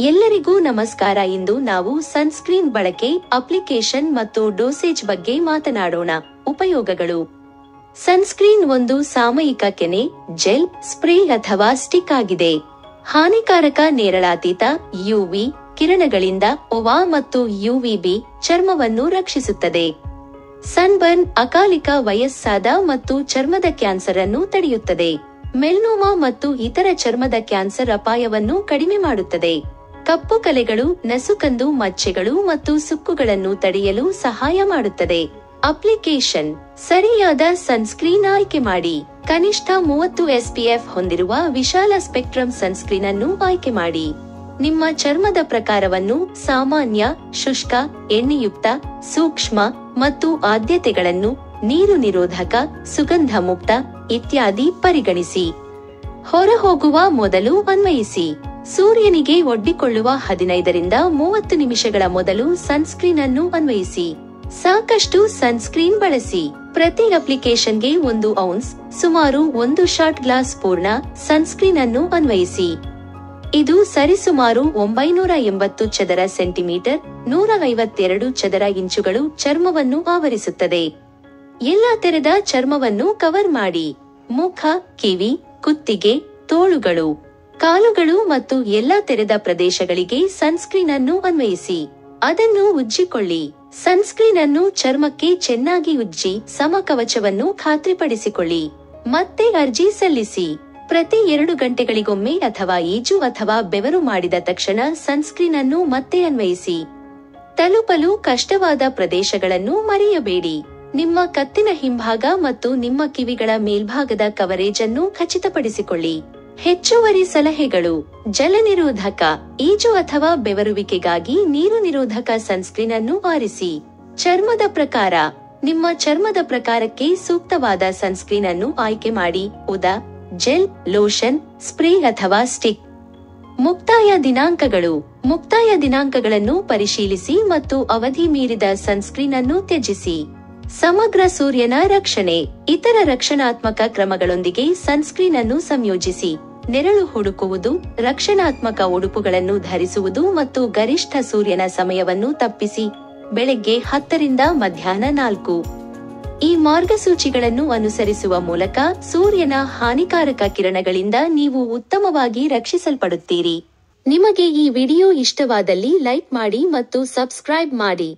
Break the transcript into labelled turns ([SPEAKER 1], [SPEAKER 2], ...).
[SPEAKER 1] ಎಲ್ಲರಿಗೂ ನಮಸ್ಕಾರ. ಇಂದು ನಾವು ಸನ್ಸ್ಕ್ರೀನ್ ಬಳಕೆ, ಅಪ್ಲಿಕೇಶನ್ ಮತ್ತು ಡೋಸೇಜ್ ಬಗ್ಗೆ ಮಾತನಾಡೋಣ. ಉಪಯೋಗಗಳು. ಸನ್ಸ್ಕ್ರೀನ್ ಒಂದು ಸಾಮಯಿಕ ಕೆನೆ, ಜೆಲ್, ಸ್ಪ್ರೇ ಅಥವಾ ಸ್ಟಿಕ್ ಆಗಿದೆ. ಹಾನಿಕಾರಕ ನೇರಳಾತೀತ ಯುವಿ ಕಿರಣಗಳಿಂದ ಒವಾ ಮತ್ತು ಯುವಿಬಿ ಚರ್ಮವನ್ನು ರಕ್ಷಿಸುತ್ತದೆ. ಸನ್ಬರ್ನ್ ಅಕಾಲಿಕ ವಯಸ್ಸಾದ ಮತ್ತು ಚರ್ಮದ ಕ್ಯಾನ್ಸರ್ ಅನ್ನು ತಡೆಯುತ್ತದೆ. ಮೆಲ್ನೋಮಾ ಮತ್ತು ಇತರ ಚರ್ಮದ ಕ್ಯಾನ್ಸರ್ ಅಪಾಯವನ್ನು ಕಡಿಮೆ ಮಾಡುತ್ತದೆ. ಕಪ್ಪು ಕಲೆಗಳು, ನಸುಕಂದು ಮಚ್ಚೆಗಳು ಮತ್ತು ಸುಕ್ಕುಗಳನ್ನು ತಡೆಯಲು ಸಹಾಯ ಮಾಡುತ್ತದೆ. ಅಪ್ಲಿಕೇಶನ್. ಸರಿಯಾದ ಸನ್ಸ್ಕ್ರೀನ್ ಆಯ್ಕೆ ಮಾಡಿ. ಕನಿಷ್ಠ 30 SPF ಹೊಂದಿರುವ ವಿಶಾಲ ಸ್ಪೆಕ್ಟ್ರಮ್ ಸನ್ಸ್ಕ್ರೀನ್ ಅನ್ನು ಆಯ್ಕೆ ಮಾಡಿ. ನಿಮ್ಮ ಚರ್ಮದ ಪ್ರಕಾರವನ್ನು ಸಾಮಾನ್ಯ, ಶುಷ್ಕ, ಎಣ್ಣೆಯುಕ್ತ, ಸೂಕ್ಷ್ಮ ಮತ್ತು ಆದ್ಯತೆಗಳನ್ನು ನೀರು ನಿರೋಧಕ, ಸುಗಂಧ ಮುಕ್ತ ಇತ್ಯಾದಿ ಪರಿಗಣಿಸಿ. ಹೊರಹೋಗುವ ಮೊದಲು ಅನ್ವಯಿಸಿ. ಸೂರ್ಯನಿಗೆ ಒಡ್ಡಿಕೊಳ್ಳುವ 15 ರಿಂದ 30 ನಿಮಿಷಗಳ ಮೊದಲು ಸನ್ಸ್ಕ್ರೀನ್ ಅನ್ನು ಅನ್ವಯಿಸಿ. ಸಾಕಷ್ಟು ಸನ್ಸ್ಕ್ರೀನ್ ಬಳಸಿ. ಪ್ರತಿ ಅಪ್ಲಿಕೇಶನ್ಗೆ 1 ಔನ್ಸ್ ಸುಮಾರು 1 ಶಾಟ್ ಗ್ಲಾಸ್ ಪೂರ್ಣ ಸನ್ಸ್ಕ್ರೀನ್ ಅನ್ನು ಅನ್ವಯಿಸಿ. ಇದು ಸರಿಸುಮಾರು 980 ಚದರ ಸೆಂಟಿಮೀಟರ್ 152 ಚದರ ಇಂಚುಗಳು ಚರ್ಮವನ್ನು ಆವರಿಸುತ್ತದೆ. ಎಲ್ಲಾ ತೆರೆದ ಚರ್ಮವನ್ನು ಕವರ್ ಮಾಡಿ. ಮುಖ, ಕಿವಿ, ಕುತ್ತಿಗೆ, ತೋಳುಗಳು, ಕಾಲುಗಳು ಮತ್ತು ಎಲ್ಲಾ ತೆರೆದ ಪ್ರದೇಶಗಳಿಗೆ ಸನ್ಸ್ಕ್ರೀನ್ ಅನ್ನು ಅನ್ವಯಿಸಿ. ಅದನ್ನು ಉಜ್ಜಿಕೊಳ್ಳಿ. ಸನ್ಸ್ಕ್ರೀನ್ ಅನ್ನು ಚರ್ಮಕ್ಕೆ ಚೆನ್ನಾಗಿ ಉಜ್ಜಿ ಸಮಕವಚವನ್ನು ಖಾತ್ರಿಪಡಿಸಿಕೊಳ್ಳಿ. ಮತ್ತೆ ಅರ್ಜಿ ಸಲ್ಲಿಸಿ. ಪ್ರತಿ 2 ಗಂಟೆಗಳಿಗೊಮ್ಮೆ ಅಥವಾ ಈಜು ಅಥವಾ ಬೆವರು ಮಾಡಿದ ತಕ್ಷಣ ಸನ್ಸ್ಕ್ರೀನ್ ಅನ್ನು ಮತ್ತೆ ಅನ್ವಯಿಸಿ. ತಲುಪಲು ಕಷ್ಟವಾದ ಪ್ರದೇಶಗಳನ್ನು ಮರೆಯಬೇಡಿ. ನಿಮ್ಮ ಕತ್ತಿನ ಹಿಂಭಾಗ ಮತ್ತು ನಿಮ್ಮ ಕಿವಿಗಳ ಮೇಲ್ಭಾಗದ ಕವರೇಜ್ ಅನ್ನು ಖಚಿತಪಡಿಸಿಕೊಳ್ಳಿ. ಹೆಚ್ಚುವರಿ ಸಲಹೆಗಳು. ಜಲನಿರೋಧಕ, ಈಜು ಅಥವಾ ಬೆವರುವಿಕೆಗಾಗಿ ನೀರು ನಿರೋಧಕ ಸನ್ಸ್ಕ್ರೀನ್ ಅನ್ನು ಆರಿಸಿ. ಚರ್ಮದ ಪ್ರಕಾರ. ನಿಮ್ಮ ಚರ್ಮದ ಪ್ರಕಾರಕ್ಕೆ ಸೂಕ್ತವಾದ ಸನ್ಸ್ಕ್ರೀನ್ ಅನ್ನು ಆಯ್ಕೆ ಮಾಡಿ. ಉದಾ, ಜೆಲ್, ಲೋಷನ್, ಸ್ಪ್ರೇ ಅಥವಾ ಸ್ಟಿಕ್. ಮುಕ್ತಾಯ ದಿನಾಂಕಗಳು. ಮುಕ್ತಾಯ ದಿನಾಂಕಗಳನ್ನು ಪರಿಶೀಲಿಸಿ ಮತ್ತು ಅವಧಿ ಮೀರಿದ ಸನ್ಸ್ಕ್ರೀನ್ ಅನ್ನು ತ್ಯಜಿಸಿ. ಸಮಗ್ರ ಸೂರ್ಯನ ರಕ್ಷಣೆ. ಇತರ ರಕ್ಷಣಾತ್ಮಕ ಕ್ರಮಗಳೊಂದಿಗೆ ಸನ್ಸ್ಕ್ರೀನ್ ಅನ್ನು ಸಂಯೋಜಿಸಿ. ನೆರಳು ಹುಡುಕುವುದು, ರಕ್ಷಣಾತ್ಮಕ ಉಡುಪುಗಳನ್ನು ಧರಿಸುವುದು ಮತ್ತು ಗರಿಷ್ಠ ಸೂರ್ಯನ ಸಮಯವನ್ನು ತಪ್ಪಿಸಿ. ಬೆಳಗ್ಗೆ 10 ರಿಂದ ಮಧ್ಯಾಹ್ನ 4. ಈ ಮಾರ್ಗಸೂಚಿಗಳನ್ನು ಅನುಸರಿಸುವ ಮೂಲಕ ಸೂರ್ಯನ ಹಾನಿಕಾರಕ ಕಿರಣಗಳಿಂದ ನೀವು ಉತ್ತಮವಾಗಿ ರಕ್ಷಿಸಲ್ಪಡುತ್ತೀರಿ. ನಿಮಗೆ ಈ ವಿಡಿಯೋ ಇಷ್ಟವಾದಲ್ಲಿ ಲೈಕ್ ಮಾಡಿ ಮತ್ತು ಸಬ್ಸ್ಕ್ರೈಬ್ ಮಾಡಿ.